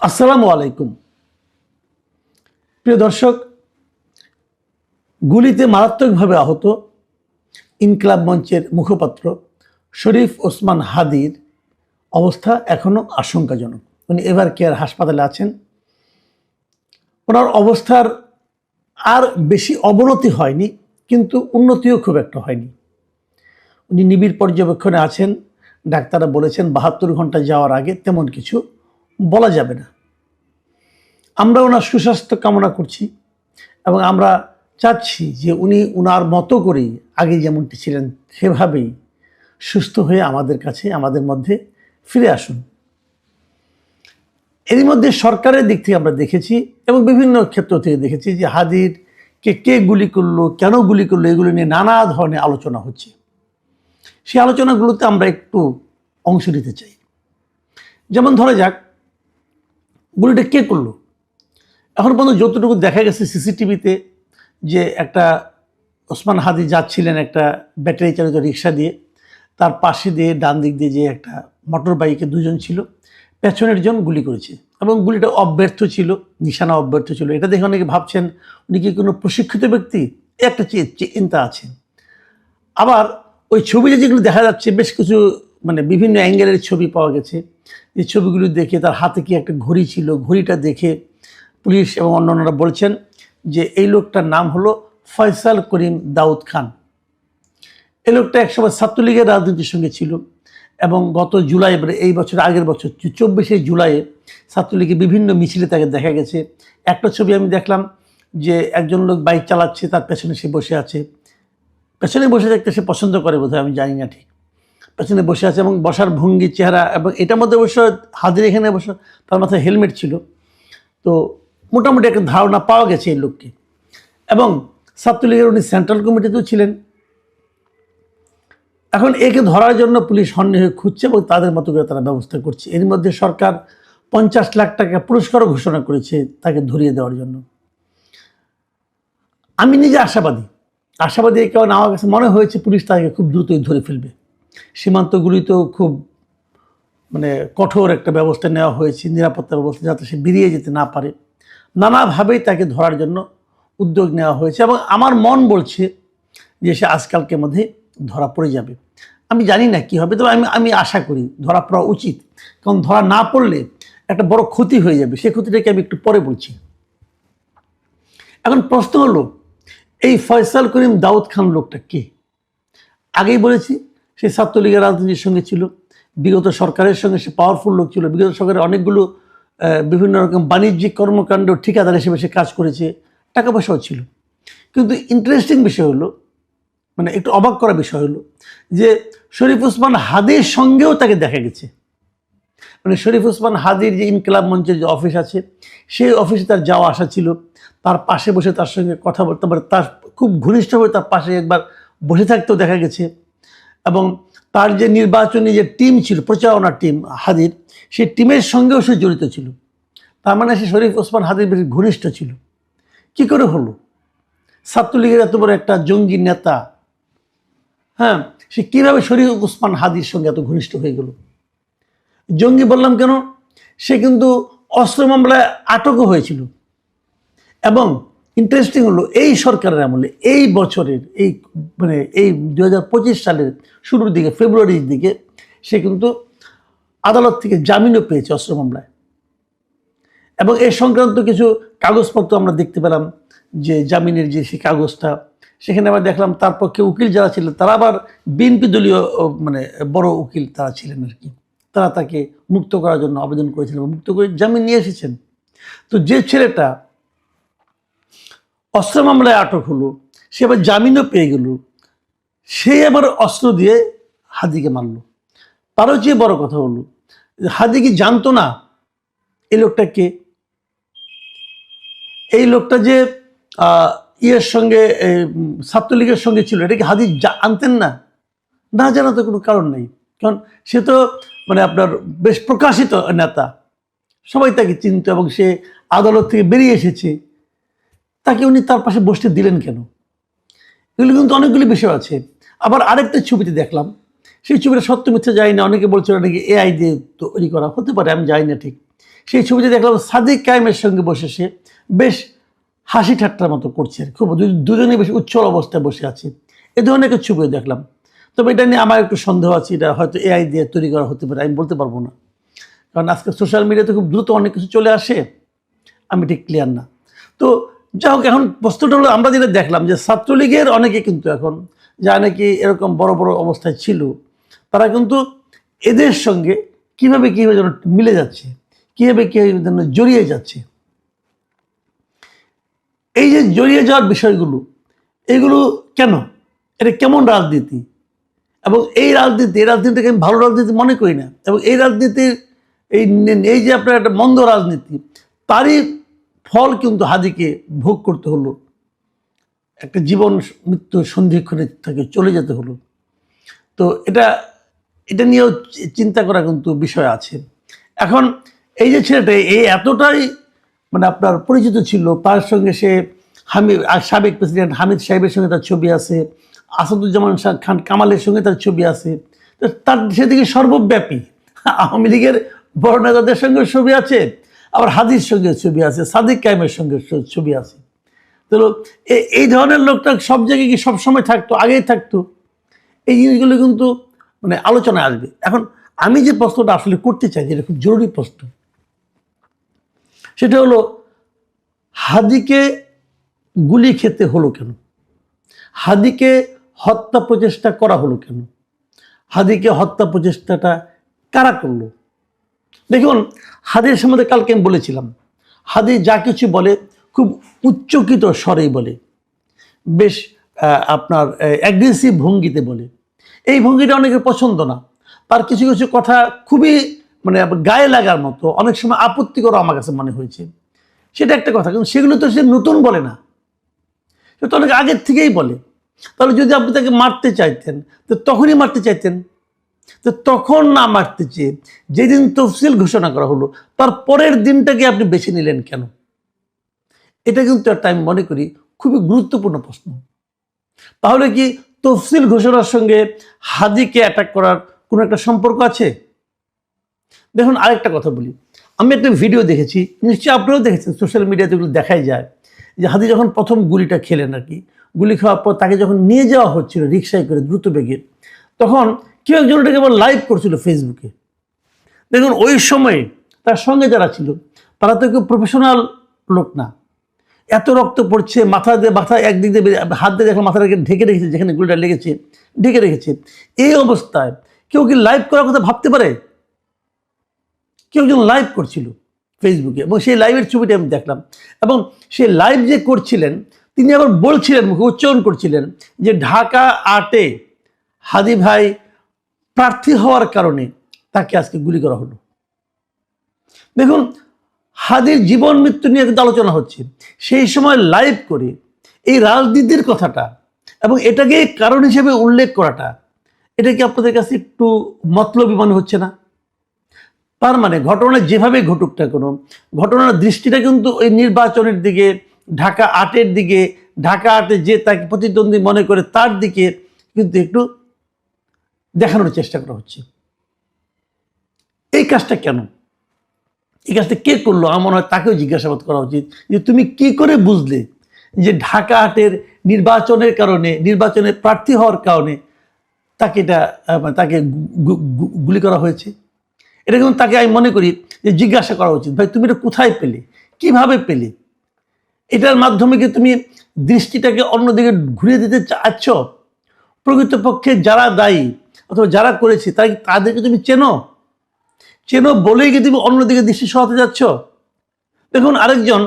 আসসালামু আলাইকুম। প্রিয় দর্শক, গুলিতে মারাত্মকভাবে আহত ইনকিলাব মঞ্চের মুখপাত্র শরীফ ওসমান হাদির অবস্থা এখনও আশঙ্কাজনক। উনি এভার কেয়ার হাসপাতালে আছেন। ওনার অবস্থার আর বেশি অবনতি হয়নি, কিন্তু উন্নতিও খুব একটা হয়নি। উনি নিবিড় পর্যবেক্ষণে আছেন। ডাক্তাররা বলেছেন 72 ঘন্টা যাওয়ার আগে তেমন কিছু বলা যাবে না। আমরা ওনার সুস্বাস্থ্য কামনা করছি এবং আমরা চাচ্ছি যে উনি ওনার মতো করেই আগে যেমনটি ছিলেন সেভাবেই সুস্থ হয়ে আমাদের কাছে, আমাদের মধ্যে ফিরে আসুন। এরই মধ্যে সরকারের দিক থেকে আমরা দেখেছি এবং বিভিন্ন ক্ষেত্র থেকে দেখেছি যে হাদিরকে কে গুলি করলো, কেন গুলি করলো, এগুলো নিয়ে নানা ধরনের আলোচনা হচ্ছে। সেই আলোচনাগুলোতে আমরা একটু অংশ নিতে চাই। যেমন ধরা যাক, গুলিটা কে করলো। এখন পর্যন্ত যতটুকু দেখা গেছে সিসিটিভিতে, যে একটা ওসমান হাদি যাচ্ছিলেন একটা ব্যাটারি চালিত রিক্সা দিয়ে, তার পাশে দিয়ে ডান দিক দিয়ে যে একটা মোটর বাইকে দুজন ছিল, পেছনের জন গুলি করেছে এবং গুলিটা অব্যর্থ ছিল, নিশানা অব্যর্থ ছিল। এটা দেখে অনেকে ভাবছেন উনি কি কোনো প্রশিক্ষিত ব্যক্তি, একটা চিন্তা আছে। আবার ওই ছবিতে যেগুলো দেখা যাচ্ছে বেশ কিছু বিভিন্ন অ্যাঙ্গেলের ছবি পাওয়া গেছে। এই ছবিগুলো দেখে তার হাতে কি একটা ঘড়ি ছিল, ঘড়িটা দেখে পুলিশ এবং অন্যান্যরা বলছেন যে এই লোকটার নাম হলো ফয়সাল করিম দাউদ খান। এই লোকটা একসময় ছাত্রলীগের রাজনীতির সঙ্গে ছিল এবং গত জুলাই, এই বছর আগের বছর 24শে জুলাইয়ে ছাত্রলীগের বিভিন্ন মিছিলে তাকে দেখা গেছে। একটা ছবি আমি দেখলাম যে একজন লোক বাইক চালাচ্ছে, তার পেছনে সে বসে আছে। পেছনে বসে থাকতে সে পছন্দ করে বোধহয়, আমি জানি না ঠিক। পেছনে বসে আছে এবং বসার ভঙ্গি, চেহারা, এবং এটার মধ্যে অবশ্য হাদির এখানে অবশ্য তার মাথায় হেলমেট ছিল। তো মোটামুটি একটা ধারণা পাওয়া গেছে এই লোককে। এবং ছাত্রলীগের উনি সেন্ট্রাল কমিটিতেও ছিলেন। এখন একে ধরার জন্য পুলিশ হন্যে হয়ে খুঁজছে এবং তাদের মতো করে তারা ব্যবস্থা করছে। এর মধ্যে সরকার 50 লাখ টাকা পুরস্কারও ঘোষণা করেছে তাকে ধরিয়ে দেওয়ার জন্য। আমি নিজে আশাবাদী কারণ আমার কাছে মনে হয়েছে পুলিশ তাকে খুব দ্রুতই ধরে ফেলবে। সীমান্তগুলিতেও খুব কঠোর একটা ব্যবস্থা নেওয়া হয়েছে, নিরাপত্তা ব্যবস্থা, যাতে সে বেরিয়ে যেতে না পারে। নানাভাবেই তাকে ধরার জন্য উদ্যোগ নেওয়া হয়েছে এবং আমার মন বলছে যে সে আজকালকের মধ্যে ধরা পড়ে যাবে। আমি জানি না কি হবে, তবে আমি আশা করি ধরা পড়া উচিত, কারণ ধরা না পড়লে একটা বড় ক্ষতি হয়ে যাবে। সেই ক্ষতিটাকে আমি একটু পরে বলছি। এখন প্রশ্ন হলো, এই ফয়সাল করিম দাউদ খান লোকটা কে? আগেই বলেছি সে ছাত্রলীগের রাজনীতির সঙ্গে ছিল, বিগত সরকারের সঙ্গে সে পাওয়ারফুল লোক ছিল। বিগত সরকারের অনেকগুলো বিভিন্ন রকম বাণিজ্যিক কর্মকাণ্ড ঠিকাদার হিসেবে সে কাজ করেছে, টাকা পয়সাও ছিল। কিন্তু ইন্টারেস্টিং বিষয় হলো, একটু অবাক করা বিষয় হলো যে শরীফ ওসমান হাদির সঙ্গেও তাকে দেখা গেছে। শরীফ ওসমান হাদির যে ইনকিলাব মঞ্চের যে অফিস আছে, সেই অফিসে তার যাওয়া আসা ছিল। তার পাশে বসে তার সঙ্গে কথা বলতে পারে, তার খুব ঘনিষ্ঠভাবে তার পাশে একবার বসে থাকতেও দেখা গেছে। এবং তার যে নির্বাচনী যে টিম ছিল, প্রচারণা টিম হাদির, সেই টিমের সঙ্গেও সে জড়িত ছিল। তার সে শরীফ ওসমান হাদির বেশি ঘনিষ্ঠ ছিল। কি করে হলো? ছাত্রলীগের এত বড় একটা জঙ্গি নেতা, হ্যাঁ, সে কীভাবে শরীফ ওসমান হাদির সঙ্গে এত ঘনিষ্ঠ হয়ে গেল? জঙ্গি বললাম কেন? সে কিন্তু অস্ত্র মামলায় আটকও হয়েছিল। এবং ইন্টারেস্টিং হলো, এই সরকারের আমলে, এই বছরের এই 2025 সালের শুরুর দিকে, ফেব্রুয়ারির দিকে, সে কিন্তু আদালত থেকে জামিনও পেয়েছে অস্ত্র মামলায়। এবং এই সংক্রান্ত কিছু কাগজপত্র আমরা দেখতে পেলাম, যে জামিনের যে সেই কাগজটা, সেখানে আবার দেখলাম তার পক্ষে উকিল যারা ছিলেন তারা আবার বিএনপি দলীয় বড় উকিল তারা ছিলেন আর কি। তারা তাকে মুক্ত করার জন্য আবেদন করেছিলেন, মুক্ত করে জামিন নিয়ে এসেছেন। তো যে ছেলেটা অস্ত্র মামলায় আটক হলো, সে আবার জামিনও পেয়ে গেল, সে আবার অস্ত্র দিয়ে হাদিকে মারল। তারও চেয়ে বড় কথা হলো, হাদি কি জানতো না এই লোকটা কে? এই লোকটা যে ইয়ের সঙ্গে, ছাত্রলীগের সঙ্গে ছিল, এটা কি হাদি আনতেন না? না জানা তো কোনো কারণ নেই, কারণ সে তো আপনার বেশ প্রকাশিত নেতা, সবাই তাকে চিনত এবং সে আদালত থেকে বেরিয়ে এসেছে। তাকে উনি তার পাশে বসতে দিলেন কেন? এগুলো কিন্তু অনেকগুলি বিষয় আছে। আবার আরেকটা ছবিতে দেখলাম, সেই ছবিটা সত্য মিথ্যা জানি না, অনেকে বলছিল নাকি এআই দিয়ে তৈরি করা হতে পারে, আমি জানি না ঠিক। সেই ছবিতে দেখলাম সাদিক কায়েমের সঙ্গে বসে সে বেশ হাসি ঠাট্টার মতো করছে, খুব দুজনে বেশ উচ্ছল অবস্থায় বসে আছে। এ ধরনের একটা ছবিও দেখলাম। তবে এটা নিয়ে আমার একটু সন্দেহ আছে, এটা হয়তো এআই দিয়ে তৈরি করা হতে পারে, আমি বলতে পারবো না, কারণ আজকে সোশ্যাল মিডিয়াতে খুব দ্রুত অনেক কিছু চলে আসে, আমি ঠিক ক্লিয়ার না। তো যাই হোক, এখন প্রশ্নটা হলো আমরা যেটা দেখলাম যে ছাত্রলীগের অনেকে কিন্তু এখন যা নাকি এরকম বড় বড় অবস্থায় ছিল, তারা কিন্তু এদের সঙ্গে কীভাবে যেন মিলে যাচ্ছে, কীভাবে যেন জড়িয়ে যাচ্ছে। এই যে জড়িয়ে যাওয়ার বিষয়গুলো, এগুলো কেন, এটা কেমন রাজনীতি, এবং এই রাজনীতিটাকে আমি ভালো রাজনীতি মনে করি না, এবং এই রাজনীতির এই যে আপনার একটা মন্দ রাজনীতি, তারই ফল কিন্তু হাদিকে ভোগ করতে হলো, একটা জীবন মৃত্যু সন্ধিক্ষণে থেকে চলে যেতে হলো। তো এটা নিয়েও চিন্তা করা কিন্তু বিষয় আছে। এখন এই যে ছেলেটা এই এতটাই মানে আপনার পরিচিত ছিল, তার সঙ্গে সে সাবেক প্রেসিডেন্ট হামিদ সাহেবের সঙ্গে তার ছবি আছে, আসাদুজ্জামান খান কামালের সঙ্গে তার ছবি আছে, তো তার সেদিকে সর্বব্যাপী আওয়ামী লীগের বড় নেতাদের সঙ্গে ছবি আছে, আবার হাদির সঙ্গে ছবি আছে, সাদিক কায়েমের সঙ্গে ছবি আছে। তো এই ধরনের লোকটা সব জায়গায় কি সবসময় থাকতো, আগেই থাকতো, এই জিনিসগুলো কিন্তু মানে আলোচনায় আসবে। এখন আমি যে প্রশ্নটা আসলে করতে চাই, যেটা খুব জরুরি প্রশ্ন, সেটা হলো হাদিকে গুলি খেতে হলো কেন, হাদিকে হত্যা প্রচেষ্টা করা হলো কেন, হাদিকে হত্যা প্রচেষ্টাটা কারা করলো? দেখুন, হাদির সম্বন্ধে কালকে আমি বলেছিলাম, হাদি যা কিছু বলে খুব উচ্চকিত স্বরেই বলে, বেশ আপনার অ্যাগ্রেসিভ ভঙ্গিতে বলে। এই ভঙ্গিটা অনেকের পছন্দ না, তার কিছু কিছু কথা খুবই মানে গায়ে লাগার মতো, অনেক সময় আপত্তিকর আমার কাছে মনে হয়েছে। সেটা একটা কথা, কিন্তু সেগুলো তো সে নতুন বলে না, সে তো অনেক আগের থেকেই বলে। তাহলে যদি আপনি তাকে মারতে চাইতেন তো তখনই মারতে চাইতেন, তো তখন না মারতে চেয়ে যেদিন তফসিল ঘোষণা করা হলো তার পরের দিনটাকে আপনি বেছে নিলেন কেন? এটা কিন্তু একটা আমি মনে করি খুবই গুরুত্বপূর্ণ প্রশ্ন। তাহলে কি তফসিল ঘোষণার সঙ্গে হাদিকে অ্যাটাক করার কোনো একটা সম্পর্ক আছে? দেখুন, আরেকটা কথা বলি, আমি একটা ভিডিও দেখেছি, নিশ্চয়ই আপনারাও দেখেছেন, সোশ্যাল মিডিয়াতে এগুলো দেখাই যায়, যে হাদি যখন প্রথম গুলিটা খেলেন আর কি, গুলি খাওয়ার পর তাকে যখন নিয়ে যাওয়া হচ্ছিল রিক্সায় করে দ্রুত বেগে, তখন কেউ একজন এটাকে আবার লাইভ করছিল ফেসবুকে। দেখুন, ওই সময়ে তার সঙ্গে যারা ছিল তারা তো কেউ প্রফেশনাল লোক না, এত রক্ত পড়ছে, মাথা একদিক দিয়ে হাত দিয়ে দেখলাম মাথাটাকে ঢেকে রেখেছে, যেখানে গুলিটা লেগেছে ঢেকে রেখেছে। এই অবস্থায় কেউ কি লাইভ করার কথা ভাবতে পারে? কেউ একজন লাইভ করছিল ফেসবুকে, এবং সেই লাইভের ছবিটা আমি দেখলাম, এবং সেই লাইভ যে করছিলেন তিনি আবার বলছিলেন, মুখে উচ্চারণ করছিলেন যে ঢাকা 8-এ হাদি ভাই প্রার্থী হওয়ার কারণে তাকে আজকে গুলি করা হলো। দেখুন, হাদির জীবন মৃত্যু নিয়ে কিন্তু আলোচনা হচ্ছে, সেই সময় লাইভ করে এই রাজনীতির কথাটা এবং এটাকে কারণ হিসেবে উল্লেখ করাটা, এটা কি আপনাদের কাছে একটু মতলবী মনে হচ্ছে না? তার মানে ঘটনা যেভাবে ঘটুক না কোনো, ঘটনার দৃষ্টিটা কিন্তু ওই নির্বাচনের দিকে, ঢাকা 8-এর দিকে, ঢাকা 8-এ যে তাকে প্রতিদ্বন্দ্বী মনে করে তার দিকে কিন্তু একটু দেখানোর চেষ্টা করা হচ্ছে। এই কাজটা কেন, এই কাজটা কে করলো? আমার মনে হয় তাকেও জিজ্ঞাসাবাদ করা উচিত যে তুমি কি করে বুঝলে যে ঢাকা 8-এর নির্বাচনের কারণে, নির্বাচনে প্রার্থী হওয়ার কারণে তাকে গুলি করা হয়েছে? এটা কিন্তু তাকে আমি মনে করি যে জিজ্ঞাসা করা উচিত, ভাই তুমি এটা কোথায় পেলে, কিভাবে পেলে? এটার মাধ্যমে কি তুমি দৃষ্টিটাকে অন্যদিকে ঘুরিয়ে দিতে চাচ্ছ? প্রকৃতপক্ষে যারা দায়ী অথবা যারা করেছে তাদেরকে তুমি চেনো বলেই কি তুমি অন্যদিকে দৃষ্টি সরাতে যাচ্ছ? দেখুন, আরেকজন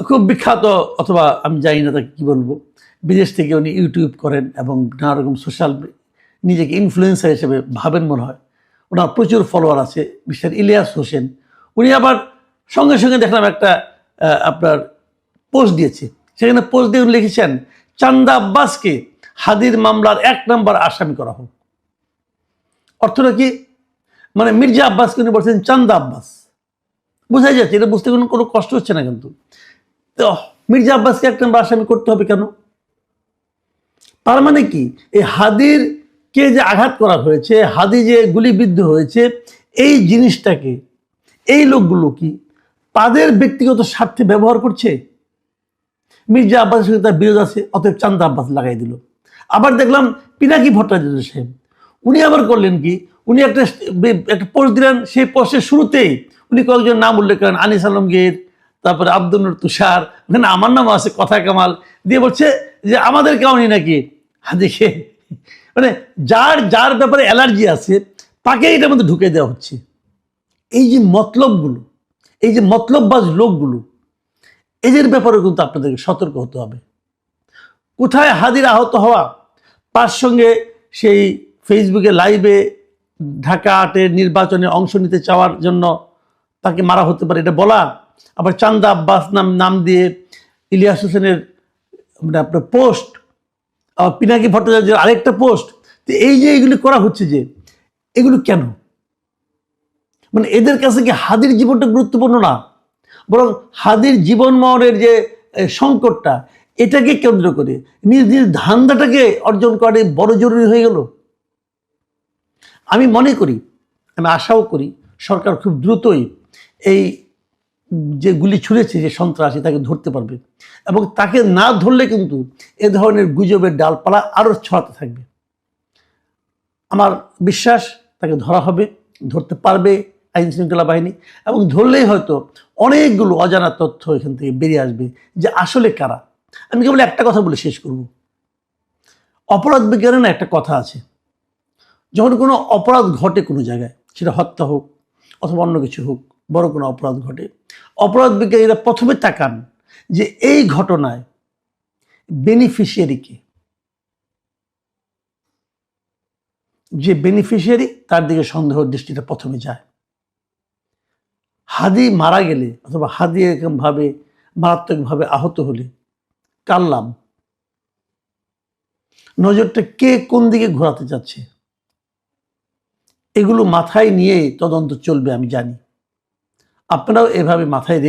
খুব বিখ্যাত, অথবা আমি জানি না তাকে কি বলবো, বিদেশ থেকে উনি ইউটিউব করেন এবং নানা রকম সোশ্যাল, নিজেকে ইনফ্লুয়েন্সার হিসেবে ভাবেন মনে হয়, ওনার প্রচুর ফলোয়ার আছে, মিস্টার ইলিয়াস হোসেন। উনি আবার সঙ্গে সঙ্গে দেখলাম একটা আপনার পোস্ট দিয়েছে, সেখানে পোস্ট দিয়ে উনি লিখেছেন চান্দা আব্বাসকে হাদির মামলার 1 নম্বর আসামি করা হোক। অর্থটা কি? মানে মির্জা আব্বাসকে উনি বলছেন চান্দা আব্বাস, বোঝাই যাচ্ছে, এটা বুঝতে কোনো কষ্ট হচ্ছে না। কিন্তু তো মির্জা আব্বাসকে 1 নম্বর আসামি করতে হবে কেন? তার মানে কি এই হাদির কে যে আঘাত করা হয়েছে, হাদি যে গুলিবিদ্ধ হয়েছে, এই জিনিসটাকে এই লোকগুলো কি তাদের ব্যক্তিগত স্বার্থে ব্যবহার করছে? মির্জা আব্বাসের সঙ্গে তার বিরোধ আছে, অতএব চান্দা আব্বাস লাগাই দিল। আবার দেখলাম পিনাকি ভট্টাচার্য সাহেব, উনি আবার করলেন কি, উনি একটা পোস্ট দিলেন, সেই পোস্টের শুরুতেই উনি কয়েকজন নাম উল্লেখ করেন, আনিস আলমগীর, তারপরে আব্দুল নূর তুষার, ওখানে আমার নাম আছে, কথা কামাল, দিয়ে বলছে যে আমাদের কেমনই নাকি হাদিকে, মানে যার যার ব্যাপারে অ্যালার্জি আছে তাকে এটার মধ্যে ঢুকে দেওয়া হচ্ছে। এই যে মতলবগুলো, এই যে মতলববাজ লোকগুলো, এদের ব্যাপারেও কিন্তু আপনাদেরকে সতর্ক হতে হবে। কোথায় হাদির আহত হওয়া, তার সঙ্গে সেই ফেসবুকে লাইভে ঢাকা ৮-এর নির্বাচনে অংশ নিতে চাওয়ার জন্য তাকে মারা হতে পারে এটা বলা, আবার চান্দা আব্বাস নাম দিয়ে ইলিয়াস হোসেনের মানে আপনার পোস্ট, পিনাকি ভট্টাচার্যের আরেকটা পোস্ট, তো এই যে এগুলি করা হচ্ছে, যে এগুলো কেন? মানে এদের কাছে কি হাদির জীবনটা গুরুত্বপূর্ণ না, বরং হাদির জীবন মরণের যে সংকটটা, এটাকে কেন্দ্র করে নিজ নিজ ধান্দাটাকে অর্জন করে বড় জরুরি হয়ে গেল। আমি মনে করি, আমি আশাও করি সরকার খুব দ্রুতই এই যে গুলি ছুঁড়েছে যে সন্ত্রাসী, তাকে ধরতে পারবে, এবং তাকে না ধরলে কিন্তু এ ধরনের গুজবের ডালপালা আরও ছড়াতে থাকবে। আমার বিশ্বাস তাকে ধরা হবে, ধরতে পারবে আইন শৃঙ্খলা বাহিনী, এবং ধরলেই হয়তো অনেকগুলো অজানা তথ্য এখান থেকে বেরিয়ে আসবে যে আসলে কারা। আমি কেবল একটা কথা বলে শেষ করব। অপরাধ বিজ্ঞানে না একটা কথা আছে, যখন কোনো অপরাধ ঘটে কোনো জায়গায়, সেটা হত্যা হোক অথবা অন্য কিছু হোক, বড় কোনো অপরাধ ঘটে, অপরাধ বিজ্ঞানীরা প্রথমে তাকান যে এই ঘটনায় বেনিফিশিয়ারিকে, যে বেনিফিশিয়ারি তার দিকে সন্দেহ দৃষ্টিটা প্রথমে যায়। হাদি মারা গেলে অথবা হাদি এরকমভাবে মারাত্মকভাবে আহত হলে কার লাভ? নজরটা কে কোন দিকে ঘোরাতে যাচ্ছে, এগুলো মাথায় নিয়ে তদন্ত চলবে, আমি জানি। আপনারাও এভাবে মাথায় রেখে